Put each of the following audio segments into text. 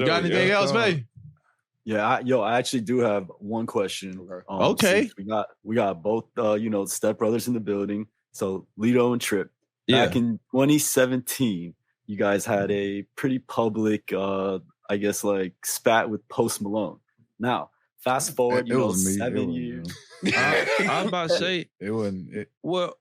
sure. Got anything else, May? Yeah, I actually do have one question. Okay. We got both Step Brothers in the building. So Lito and Trip. Back Yeah. in 2017, you guys had a pretty public I guess like spat with Post Malone. Now, fast forward, It was me. 7 years. I was about to say It wasn't. well.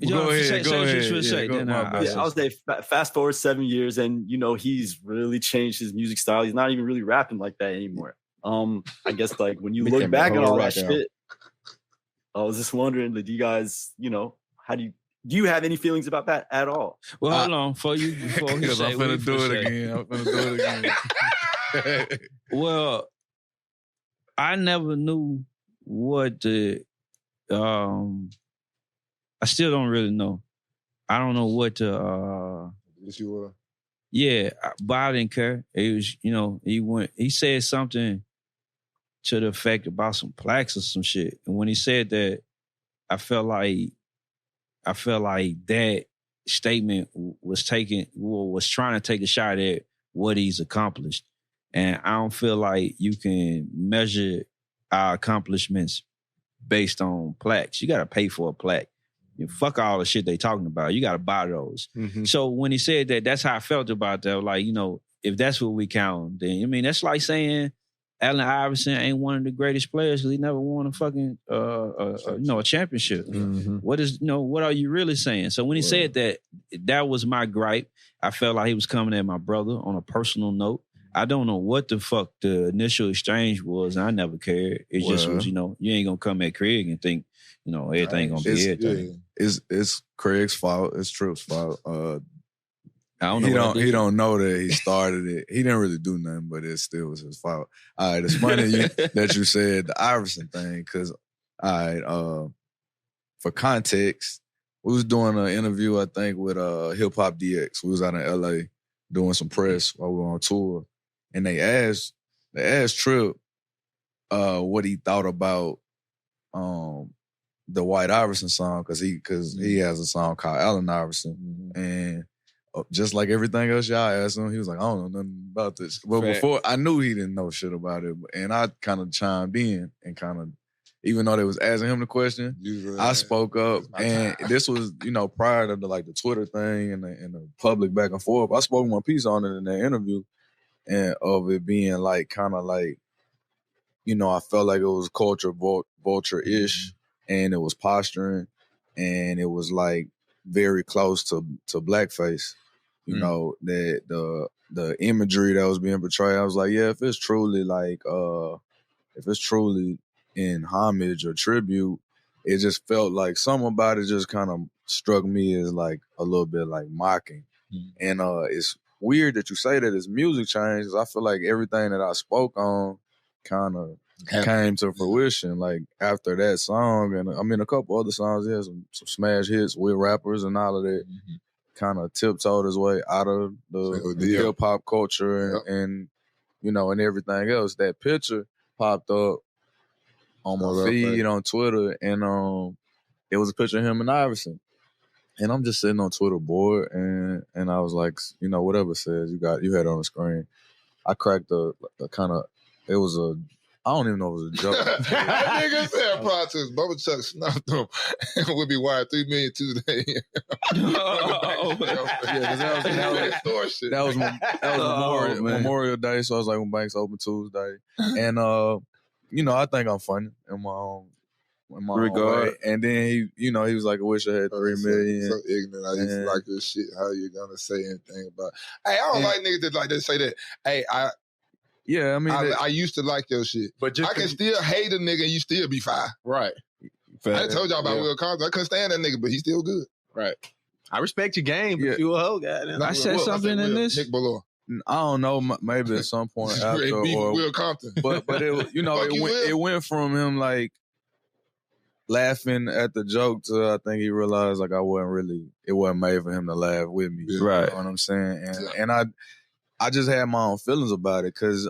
Go ahead. I was say fast forward 7 years, and he's really changed his music style. He's not even really rapping like that anymore. I guess like when you look back at all that shit, I was just wondering, do you guys, how do you have any feelings about that at all? Well, hold on before you say. I'm finna do it again. Well, I never knew what the I still don't really know. I don't know what to Yes, you were. Yeah, but I didn't care. It was, he said something to the effect about some plaques or some shit. And when he said that, I felt like that statement was trying to take a shot at what he's accomplished. And I don't feel like you can measure our accomplishments based on plaques. You got to pay for a plaque. Fuck all the shit they talking about. You got to buy those. Mm-hmm. So when he said that, that's how I felt about that. Like, if that's what we count, then, that's like saying Allen Iverson ain't one of the greatest players because he never won a fucking, a championship. Mm-hmm. What are you really saying? So when he said that, that was my gripe. I felt like he was coming at my brother on a personal note. I don't know what the fuck the initial exchange was. And I never cared. It just was, you ain't gonna come at Craig and think, everything gonna be everything. It's Craig's fault. It's Tripp's fault. I don't know. He don't know that he started it. He didn't really do nothing, but it still was his fault. All right, it's funny that you said the Iverson thing, because for context, we was doing an interview, I think, with Hip Hop DX. We was out in LA doing some press while we were on tour. And they asked Tripp what he thought about the White Iverson song, because he has a song called Allen Iverson. Mm-hmm. And just like everything else y'all asked him, he was like, I don't know nothing about this. But before, I knew he didn't know shit about it. And I kind of chimed in and kind of, even though they was asking him the question, I spoke up. And this was, prior to the Twitter thing and the public back and forth. I spoke my piece on it in that interview, and of it being I felt like it was culture vulture-ish, and it was posturing, and it was very close to blackface. That the imagery that was being portrayed, I was like, yeah, if it's truly in homage or tribute, it just felt like something about it just kind of struck me as a little bit mocking. And it's weird that you say that his music changed, because I feel like everything that I spoke on kind of came to fruition after that song. And I mean, a couple other songs, some smash hits with rappers and all of that, kind of tiptoed his way out of the hip hop culture and and everything else. That picture popped up on my feed on Twitter, and it was a picture of him and Iverson. And I'm just sitting on Twitter bored, and I was like, whatever it says, you had it on the screen. I cracked a kind of, it was I don't even know if it was a joke. That nigga said prior to his Bubba Chuck snuffed him and would be wired $3 million Tuesday. That was Memorial Day, so I was like, when banks open Tuesday. And I think I'm funny in my own regard. And then he was like, I wish I had $3 million. So ignorant. I used to like this shit. How you gonna say anything about? Hey, I don't like niggas that say that. Hey, I used to like your shit, but I can still hate a nigga and you still be fine. Right. I told y'all about Will Compton. I couldn't stand that nigga, but he's still good. Right. I respect your game, but you a hoe guy. I said something in this. Nick Ballor. I don't know. Maybe at some point after, or Will Compton. But it it went from him laughing at the joke to I think he realized it wasn't made for him to laugh with me. Right. You know what I'm saying? And I just had my own feelings about it, because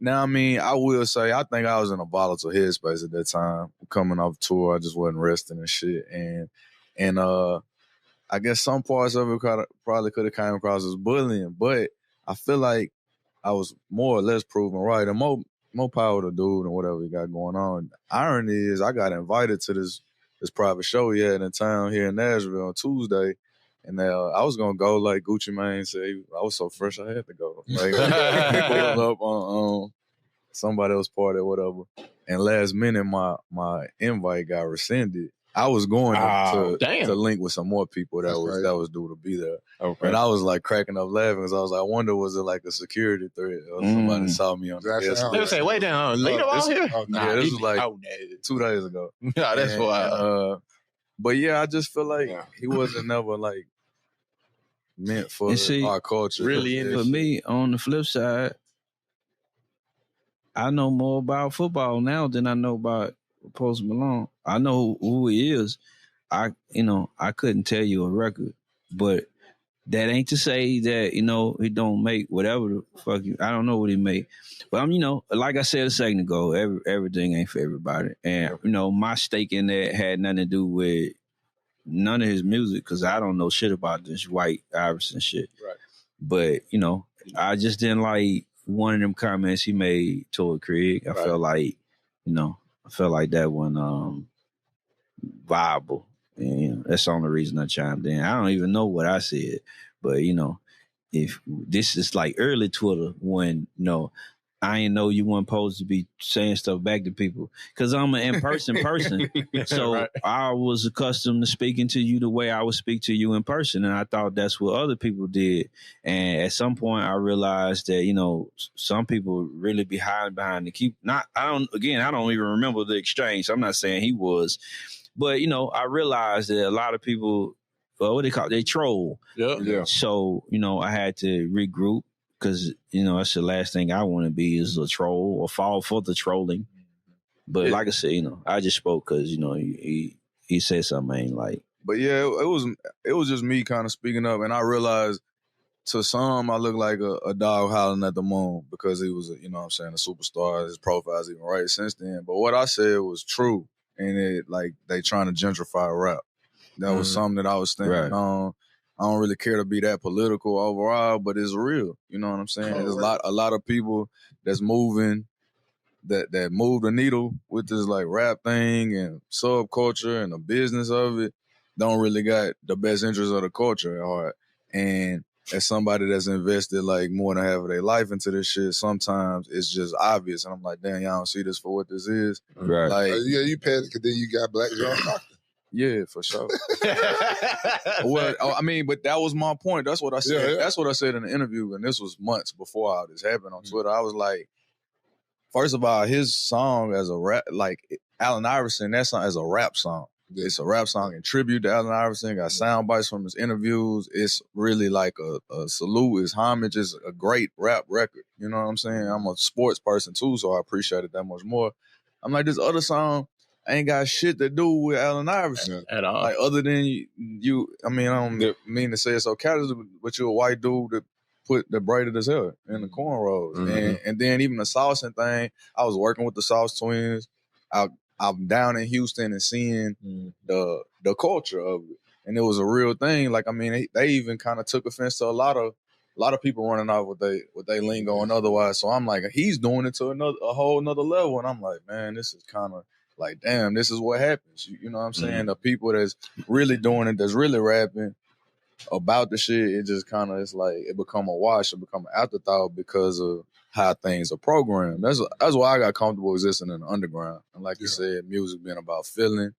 now, I mean, I will say I think I was in a volatile headspace at that time. Coming off tour, I just wasn't resting and shit. And I guess some parts of it probably could have came across as bullying, but I feel like I was more or less proven right. And more power to dude and whatever he got going on. Irony is I got invited to this private show he had in town here in Nashville on Tuesday. And I was gonna go like Gucci Mane said. I was so fresh I had to go. Like he pulled up on somebody else's party or whatever. And last minute my invite got rescinded. I was going to link with some more people that was due to be there. Okay. And I was like cracking up laughing because I was like, I wonder was it like a security threat or somebody saw me on the desk. They would say, wait down, Lito out here? Yeah, this was like 2 days ago. Yeah, that's wild. But yeah, I just feel like he wasn't never like meant for our culture. Really, for me, on the flip side, I know more about football now than I know about Post Malone. I know who he is. I couldn't tell you a record, but that ain't to say that, he don't make whatever the fuck I don't know what he make. But like I said a second ago, everything ain't for everybody. And, my stake in that had nothing to do with none of his music because I don't know shit about this White Iverson shit. Right. But, I just didn't like one of them comments he made toward Craig. I felt like, that one viable. And that's the only reason I chimed in. I don't even know what I said. But, if this is like early Twitter when, I ain't know you weren't supposed to be saying stuff back to people because I'm an in-person person. So right. I was accustomed to speaking to you the way I would speak to you in person. And I thought that's what other people did. And at some point I realized that, some people really be hiding behind the I don't even remember the exchange. So I'm not saying he was, but I realized that a lot of people, what they call it, they troll. Yeah. So, I had to regroup. Because, that's the last thing I want to be is a troll or fall for the trolling. But like I said, I just spoke because, he said something I ain't like. But yeah, it was just me kind of speaking up. And I realized to some, I look like a dog howling at the moon because he was, a superstar. His profile's even right since then. But what I said was true. And they trying to gentrify rap. That was something that I was thinking on. I don't really care to be that political overall, but it's real. You know what I'm saying? There's a lot of people that's moving, that move the needle with this like rap thing and subculture and the business of it. Don't really got the best interest of the culture at heart. And as somebody that's invested like more than half of their life into this shit, sometimes it's just obvious. And I'm like, damn, y'all don't see this for what this is. Right. Like, you panic because then you got Black John Stockton. Yeah, for sure. Well, I mean, but that was my point. That's what I said. Yeah. That's what I said in the interview, and this was months before all this happened on Twitter. I was like, first of all, his song as a rap, like Allen Iverson, that song as a rap song. It's a rap song in tribute to Allen Iverson. Got sound bites from his interviews. It's really like a salute. It's homage. It's a great rap record. You know what I'm saying? I'm a sports person too, so I appreciate it that much more. I'm like, this other song ain't got shit to do with Allen Iverson at all. Like other than you. I mean, I don't mean to say it so casually, but you're a white dude that braided his hair in the cornrows, and then even the saucing thing. I was working with the Sauce Twins. I'm down in Houston and seeing the culture of it, and it was a real thing. Like, I mean, they even kind of took offense to a lot of people running off with they lingo and otherwise. So I'm like, he's doing it to a whole nother level, and I'm like, man, this is kind of like, damn, this is what happens. You know what I'm saying? The people that's really doing it, that's really rapping about the shit, it just kind of, it's like, it become a wash, it become an afterthought because of how things are programmed. That's why I got comfortable existing in the underground. And like you said, music being about feeling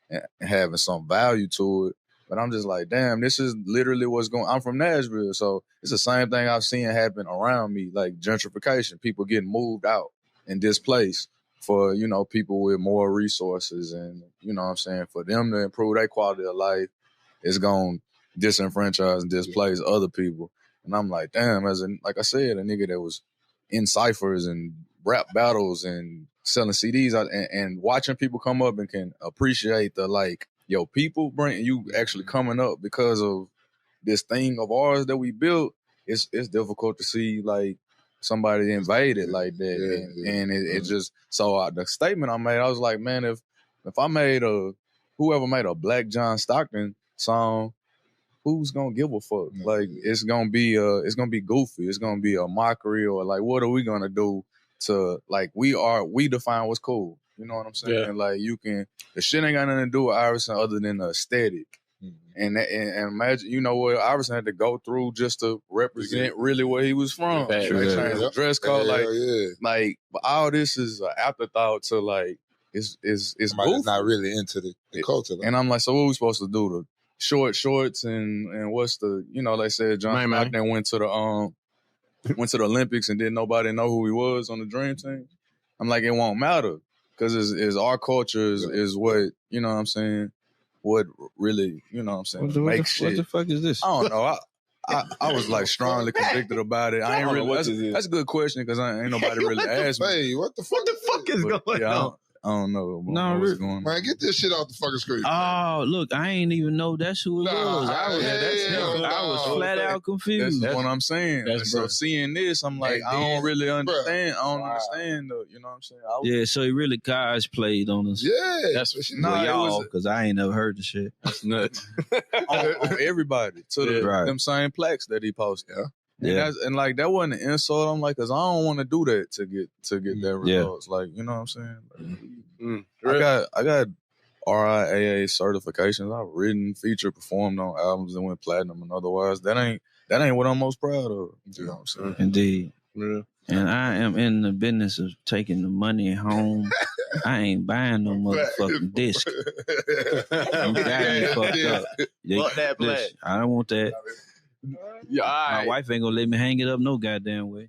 and having some value to it. But I'm just like, damn, this is literally what's going on. I'm from Nashville, so it's the same thing I've seen happen around me, like gentrification, people getting moved out and displaced for, people with more resources and, you know what I'm saying, for them to improve their quality of life, it's going to disenfranchise and displace other people. And I'm like, damn, like I said, a nigga that was in ciphers and rap battles and selling CDs and watching people come up and can appreciate the, like, yo, people bring you actually coming up because of this thing of ours that we built. It's difficult to see, like, somebody invaded like that. And it just, so the statement I made, I was like, man, if I made whoever made a Black John Stockton song, who's gonna give a fuck? Like it's gonna be goofy. It's gonna be a mockery, or like what are we gonna do to like we define what's cool. You know what I'm saying? Yeah. Like the shit ain't got nothing to do with Iverson other than the aesthetic. And imagine, you know what Iverson had to go through just to represent really where he was from. They changed the dress code, like all this is an afterthought to like it's somebody's not really into the culture. Though. And I'm like, so what are we supposed to do? The short shorts and what's the they said Jon Maine went to the Olympics and didn't nobody know who he was on the Dream Team. I'm like, it won't matter because is our culture is what you know what I'm saying. What really, you know what I'm saying, makes shit. What the fuck is this? I don't know. I was like strongly convicted about it. I ain't really. That's a good question because ain't nobody really asked me. Hey, what the fuck is going on? I don't know. What's going on. Man, get this shit off the fucking screen. Oh, look, I ain't even know that's who it was. I was flat out confused. That's what I'm saying. So seeing this, I'm like, I don't really understand. I don't understand though. You know what I'm saying? So he really cosplayed on us. Yeah. That's what y'all, because I ain't never heard the shit. That's nuts. on everybody to them same plaques that he posted. Yeah. And like that wasn't an insult. I'm like, cause I don't want to do that to get that results. Like, you know what I'm saying? Like, I got RIAA certifications. I've written, featured, performed on albums that went platinum and otherwise. That ain't what I'm most proud of. You know what I'm saying? Indeed. Yeah. And I am in the business of taking the money home. I ain't buying no motherfucking disc. I'm got me fucked up. Fuck that black. I don't want that. Yeah, my wife ain't gonna let me hang it up no goddamn way.